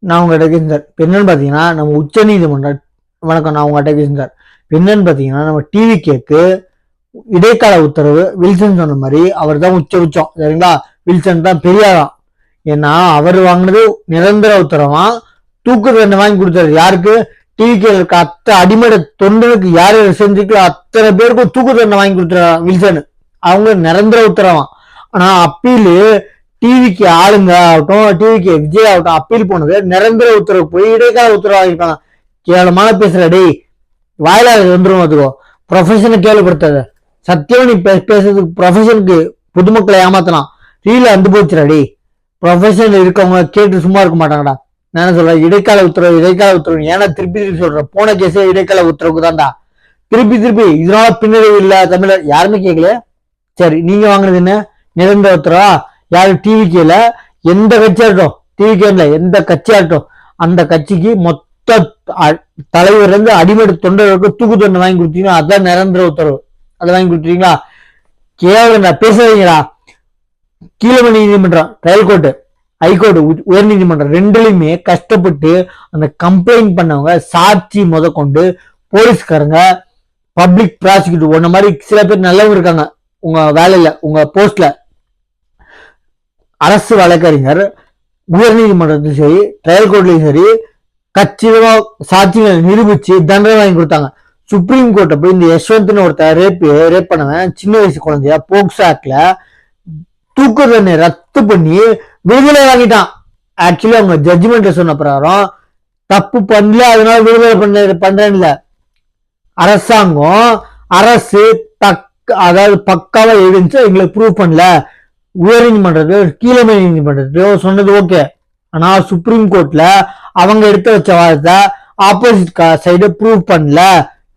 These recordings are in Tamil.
நான் உங்கள்கிட்ட கேட்குறேன் சார். இப்போ என்னன்னு பார்த்தீங்கன்னா நம்ம உச்ச நீதிமன்றம், வணக்கம், நான் உங்கள்கிட்ட கேட்குறேன் சார். இப்போ என்னன்னு பார்த்தீங்கன்னா நம்ம டிவி கேக்கு இடைக்கால உத்தரவு வில்சன் சொன்ன மாதிரி அவர் தான் உச்சம் சரிங்களா. வில்சன் தான் பெரியாராம். ஏன்னா அவர் வாங்கினது நிரந்தர உத்தரவா, தூக்கு தண்டனை வாங்கி கொடுத்தாரு. யாருக்கு? டிவி கே இருக்க அத்தனை அடிமடை தொண்டனுக்கு யார் செஞ்சுக்கல அத்தனை பேருக்கும் தூக்கு தண்டனை வாங்கி கொடுத்தாரு வில்சன். அவங்க நிரந்தர உத்தரவாம். ஆனா அப்பீலு டிவிக்கு ஆளுங்க ஆகட்டும், டிவிக்கு விஜய் ஆகட்டும், அப்பீல் போனது நிரந்தர உத்தரவு போய் இடைக்கால உத்தரவு ஆகிருக்காங்க. கேவலமான பேசுற டேய், வாயிலாக வந்துடும். அதுக்கோ ப்ரொஃபஷனை கேள்விப்படுத்தாத. சத்தியம் நீ பேசுறதுக்கு ப்ரொஃபஷனுக்கு பொதுமக்களை ஏமாத்தலாம். ரீல வந்து போச்சுடா டேய். ப்ரொஃபஷன் இருக்கவங்க கேட்டு சும்மா இருக்க மாட்டாங்கடா. நான் என்ன சொல்றேன், இடைக்கால உத்தரவு. ஏன்னா திருப்பி சொல்றேன், போன கேஸே இடைக்கால உத்தரவுக்கு தான்டா. திருப்பி இதனால பின்னடைவு இல்ல தமிழர் யாருமே கேட்கல. சரி, நீங்க வாங்கினது என்ன? நிரந்தர உத்தரவா? யாரு? டிவி கேல எந்த கட்சியா இருக்கட்டும், டிவி கேல எந்த கட்சியா இருக்கட்டும், அந்த கட்சிக்கு மொத்த தலைவர் இருந்து அடிமடி தொண்டர்களுக்கு தூக்கு தண்டனை வாங்கி கொடுத்தீங்கன்னா அதான் நிரந்தர உத்தரவு. அதை வாங்கி கொடுத்துருவீங்களா? கேவலம் பேசுறீங்களா? கீழமை நீதிமன்றம், ட்ரையல் கோர்ட்டு, ஹைகோர்ட், உயர் நீதிமன்றம் ரெண்டுலையுமே கஷ்டப்பட்டு அந்த கம்ப்ளைண்ட் பண்ணவங்க சாட்சி கொண்டு போலீஸ்காரங்க, பப்ளிக் ப்ராசிக்யூட்டர் ஒன்ன மாதிரி சில பேர் நல்லவங்க இருக்காங்க உங்க வேலையில, உங்க போஸ்ட்ல. அரசு வழக்கறிஞர் உயர் நீதிமன்றத்திலும் சரி, ட்ரையல் கோர்ட்லயும் சரி, கச்சிதமா சாட்சிகளை நிரூபிச்சு தண்டனை வாங்கி கொடுத்தாங்க. சுப்ரீம் கோர்ட்டை போய் இந்த யஷ்வந்த்னு ஒருத்தர் ரேப் பண்ணவன், சின்ன வயசு குழந்தைய போக்சோ ஆக்ட்ல தூக்கு தண்டனை ரத்து பண்ணி விடுதலை வாங்கிட்டான். ஆக்சுவலி அவங்க ஜட்ஜ்மெண்ட் சொன்ன பிரகாரம் தப்பு பண்ணல, அதனால விடுதலை பண்றேன்ல. அரசாங்கம், அரசு அதாவது பக்காவா எவிடன்ஸ் எங்களுக்கு ப்ரூவ் பண்ணல. உயர் நீதிமன்றத்தையோ கீழமை நீதிமன்றத்தையோ சொன்னது ஓகே. ஆனா சுப்ரீம் கோர்ட்ல அவங்க எடுத்து வச்ச வாதத்தை ஆப்போசிட் சைடு ப்ரூவ் பண்ணல,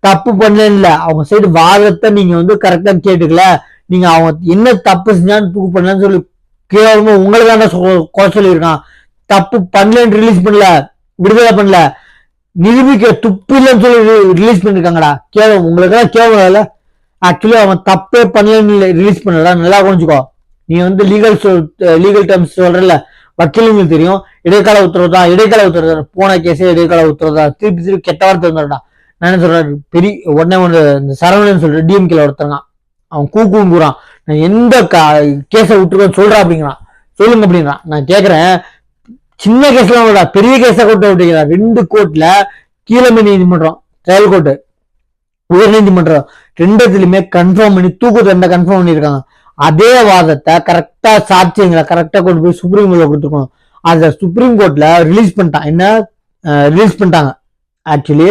தப்பு பண்ணல. அவங்க சைடு வாதத்தை நீங்க கரெக்டா கேட்டுக்கல. நீங்க அவங்க என்ன தப்பு செஞ்சான்னு ப்ரூவ் பண்ணலன்னு சொல்லி கேவலமா உங்களுக்கு தான் குறை சொல்லியிருக்கான். தப்பு பண்ணலன்னு ரிலீஸ் பண்ணல, விடுதலை பண்ணல, நிரூபிக்க துப்பு இல்லைன்னு சொல்லி ரிலீஸ் பண்ணிருக்காங்கடா. கேவலம் உங்களுக்கு தான் கேவலம் இல்ல. ஆக்சுவலி அவன் தப்பே பண்ணலன்னு ரிலீஸ் பண்ணல. நல்லா கொஞ்சிக்கோ. நீ லீகல் டேர்ம்ஸ் சொல்றல, வக்கீலுங்களுக்கு தெரியும். இடைக்கால உத்தரவு தான். போன கேஸே இடைக்கால உத்தரவு தான். திருப்பி கெட்ட வார்த்தை வந்துடா. நான் என்ன சொல்றேன், பெரிய ஒன்னு இந்த சரவணன் சொல்ற டிஎம்கேல ஒருத்தங்க, அவன் கூறான், நான் எந்த கேஸை விட்டுருக்கேன் சொல்றா அப்படிங்கிறான். சொல்லுங்க அப்படிங்கிறான். நான் கேக்குறேன், சின்ன கேஸ்லாம் பெரிய கேஸா கொண்டு விட்டுக்கிறான். 2 கோர்ட்ல, கீழமை நீதிமன்றம், ட்ரையல் கோர்ட்டு, உயர் நீதிமன்றம் ரெண்டுத்துலயுமே கன்ஃபார்ம் பண்ணி தூக்கு தண்டனை கன்ஃபார்ம் பண்ணிருக்காங்க. அதே வாதத்தை கரெக்டா சாட்சியங்களை கரெக்டா கொண்டு போய் சுப்ரீம் கோர்ட்ல கொடுத்துருக்கணும். அத சுப்ரீம் கோர்ட்ல ரிலீஸ் பண்ணிட்டான். என்ன ரிலீஸ் பண்ணிட்டாங்க? ஆக்சுவலி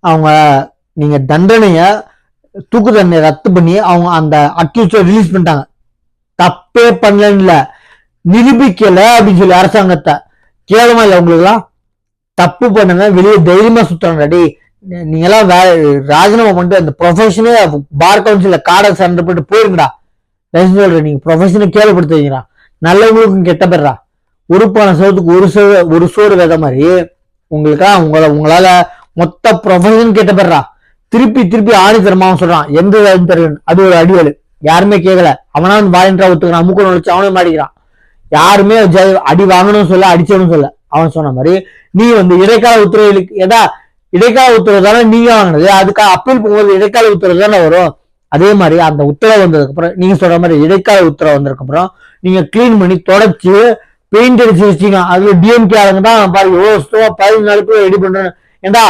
அவங்க நீங்க தூக்கு தண்டனை ரத்து பண்ணி அவங்க அந்த அக்யூஸ்ட ரிலீஸ் பண்ணிட்டாங்க. தப்பே பண்ணல, நிரூபிக்கல அப்படின்னு சொல்லி அரசாங்கத்தை. கேவலமா இல்ல உங்களுக்கு எல்லாம்? தப்பு பண்ணுங்க, வெளியே தைரியமா சுத்தணும். டேய், நீங்க எல்லாம் ராஜினாமா பண்ணிட்டு அந்த ப்ரொஃபஷனே பார் கவுன்சில கார்டை சரண்டர் பண்ணிட்டு போயிருங்கடா. சொல்றேன், நீங்க ப்ரொஃபஷனை கேள்விப்படுத்துவீங்களா? நல்லவங்களுக்கும் கெட்ட பேர்றா. உறுப்பான சோத்துக்கு ஒரு சோறு வித மாதிரி உங்களால மொத்த ப்ரொஃபஷன் கெட்ட பேர்றா. திருப்பி ஆணித்தரமாவும் சொல்றான் எந்த தருவன். அது ஒரு அடிவலு. யாருமே கேட்கல. அவனா வாயின்றா ஒத்துக்கிறான், மூக்க நுழைச்சு அவனே மாட்டிக்கிறான். யாருமே அடி வாங்கணும்னு சொல்ல, அடிச்சவனு சொல்ல. அவன் சொன்ன மாதிரி நீ இடைக்கால உத்தரவு இடைக்கால உத்தரவு தானே நீங்க வாங்கினது. அதுக்காக அப்பீல் போகும்போது இடைக்கால உத்தரவு தானே வரும். அதே மாதிரி அந்த உத்தரவு வந்ததுக்கு அப்புறம், நீங்க சொல்ற மாதிரி இடைக்கால உத்தரவு வந்ததுக்கு அப்புறம் நீங்க கிளீன் பண்ணி தொடச்சு பெயிண்ட் அடிச்சு வச்சீங்க. அதுல டிஎம்கே ஆளுங்க தான் பாருங்க 15 நாளுக்கு ரெடி பண்றேன். ஏண்டா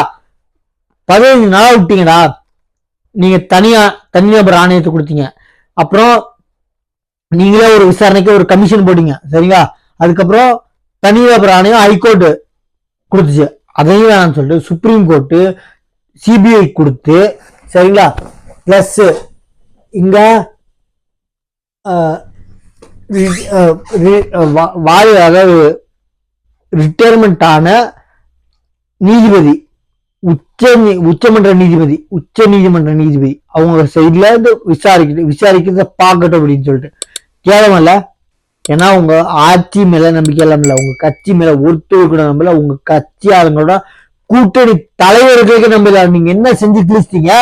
15 நாளா விட்டீங்கடா. நீங்க தனிநபர் ஆணையத்தை கொடுத்தீங்க. அப்புறம் நீங்களே ஒரு விசாரணைக்கு ஒரு கமிஷன் போட்டீங்க, சரிங்களா? அதுக்கப்புறம் தனிநபர் ஆணையம் ஹைகோர்ட் கொடுத்துச்சு. அதையும் வேணாம்னு சொல்லிட்டு சுப்ரீம் கோர்ட்டு சிபிஐ கொடுத்து, சரிங்களா? பிளஸ் இங்க அதாவது ரிட்டையர்மெண்ட் ஆன நீதிபதி, உச்ச நீதிமன்ற நீதிபதி அவங்க சைட்ல இருந்து விசாரிக்கிறத பார்க்கட்டும் அப்படின்னு சொல்லிட்டு. கேவலம் இல்ல? ஏன்னா உங்க ஆட்சி மேல நம்பிக்கை எல்லாம் இல்ல, உங்க கட்சி மேல ஒருத்தருக்கு நம்பல, உங்க கட்சி ஆளுங்களோட கூட்டணி தலைவர்களுக்கு நம்பல. நீங்க என்ன செஞ்சு கிழிச்சிட்டீங்க?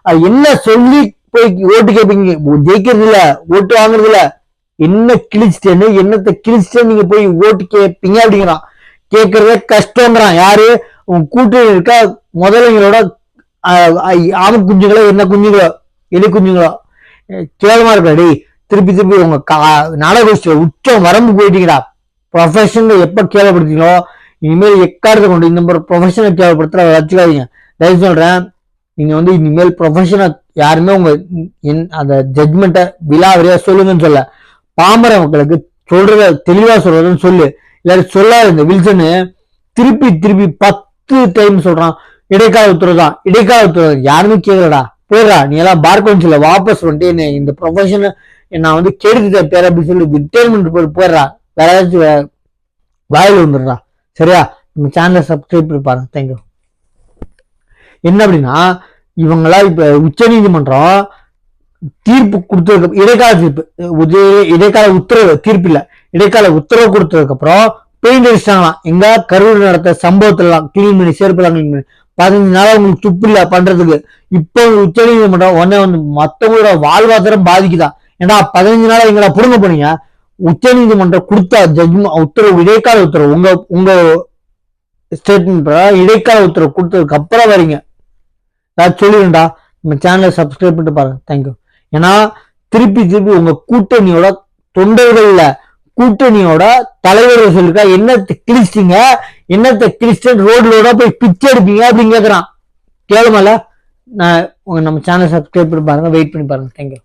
அது என்ன சொல்லி போய் ஓட்டு கேட்பீங்க? ஜெயிக்கிறது இல்ல, ஓட்டு வாங்குறது இல்ல. என்ன கிழிச்சிட்டேன்னு, என்னத்தை கிழிச்சிட்டேன்னு நீங்க போய் ஓட்டு கேட்பீங்க அப்படிங்கிறான். கேட்கறதே கஷ்டங்கிறான். யாரு? உன் கூட்டணி இருக்க முதலைங்களோட ஆமை குஞ்சுங்களோ என்ன குஞ்சுங்களோ எலி குஞ்சுங்களோ கேவலமா இருக்கா. திருப்பி திருப்பி உங்க நாடகோஷ்டியில உச்சம் வரம்பு போயிட்டீங்கடா. ப்ரொஃபஷன் எப்ப கேவலப்படுத்தீங்களோ இனிமேல் எக்காரத்தை கொண்டு இந்த மாதிரி ப்ரொஃபஷனை கேவலப்படுத்த வச்சுக்காதீங்க. தயவு சொல்றேன், நீங்க வந்து இனிமேல் ப்ரொஃபஷனை யாருமே உங்க அந்த ஜட்மெண்ட்டை விழாவறியா சொல்லுங்கன்னு சொல்ல, பாமர மக்களுக்கு சொல்றத தெளிவா சொல்றதுன்னு சொல்லு. இல்லாட்டி சொல்லாத. இந்த வில்சனு திருப்பி திருப்பி 10 டைம் சொல்றான் இடைக்கால உத்தரவு தான், இடைக்கால உத்தரவு. யாருமே கேட்கலடா. போடுறா, நீ எல்லாம் பார் கவுன்சில வாபஸ் வந்துட்டு என்ன இந்த ப்ரொஃபஷனை நான் வந்து கெடுத்துட்டேன் பேர் அப்படின்னு சொல்லி ரிட்டைர்மெண்ட் போயிடுறா. வேற ஏதாச்சும் வாயில் வந்துடுறா. சரியா? நம்ம சேனலை சப்ஸ்கிரைப் பண்ணி பாருங்க. தேங்க்யூ. என்ன அப்படின்னா, இவங்களா இப்ப உச்ச நீதிமன்றம் தீர்ப்பு கொடுத்ததுக்கு இடைக்கால தீர்ப்பு, இடைக்கால உத்தரவு தீர்ப்பு இல்ல, இடைக்கால உத்தரவு கொடுத்ததுக்கு அப்புறம் பெயிண்ட் அடிச்சிட்டாங்களாம். எங்க கரூர் நடத்த சம்பவத்துல கிளீன் பண்ணி சேர்ப்பெல்லாம் கிளீன் பண்ணி 15 நாளா உங்களுக்கு துப்பு இல்ல பண்றதுக்கு. இப்போ உச்ச நீதிமன்றம் உடனே வந்து மத்தவங்களோட வாழ்வாதாரம் பாதிக்குதா? ஏன்னா 15 நாளா எங்களை புடுங்க போனீங்க. உச்ச நீதிமன்றம் கொடுத்த ஜட்ஜ்மெண்ட் உத்தரவு, இடைக்கால உத்தரவு, உங்க ஸ்டேட்மெண்ட் இடைக்கால உத்தரவு கொடுத்ததுக்கு அப்புறம் வரீங்க. சொல்லிடுண்டா. நம்ம சேனலை சப்ஸ்கிரைப் பண்ணிட்டு பாருங்க. தேங்க்யூ. ஏன்னா திருப்பி திருப்பி உங்க கூட்டணியோட தொண்டர்கள்ல கூட்டணியோட தலைவர்கள் சொல்லிருக்கா என்னத்தை கிழிச்சிட்டீங்க, என்னத்தை கிழிச்சிட்டு ரோட்லோட போய் பிச்சை எடுப்பீங்க அப்படின்னு கேட்கறான். கேளுமல்ல. நம்ம சேனல் சப்ஸ்கிரைப் பண்ணி பாருங்க, வெயிட் பண்ணி பாருங்க. தேங்க்யூ.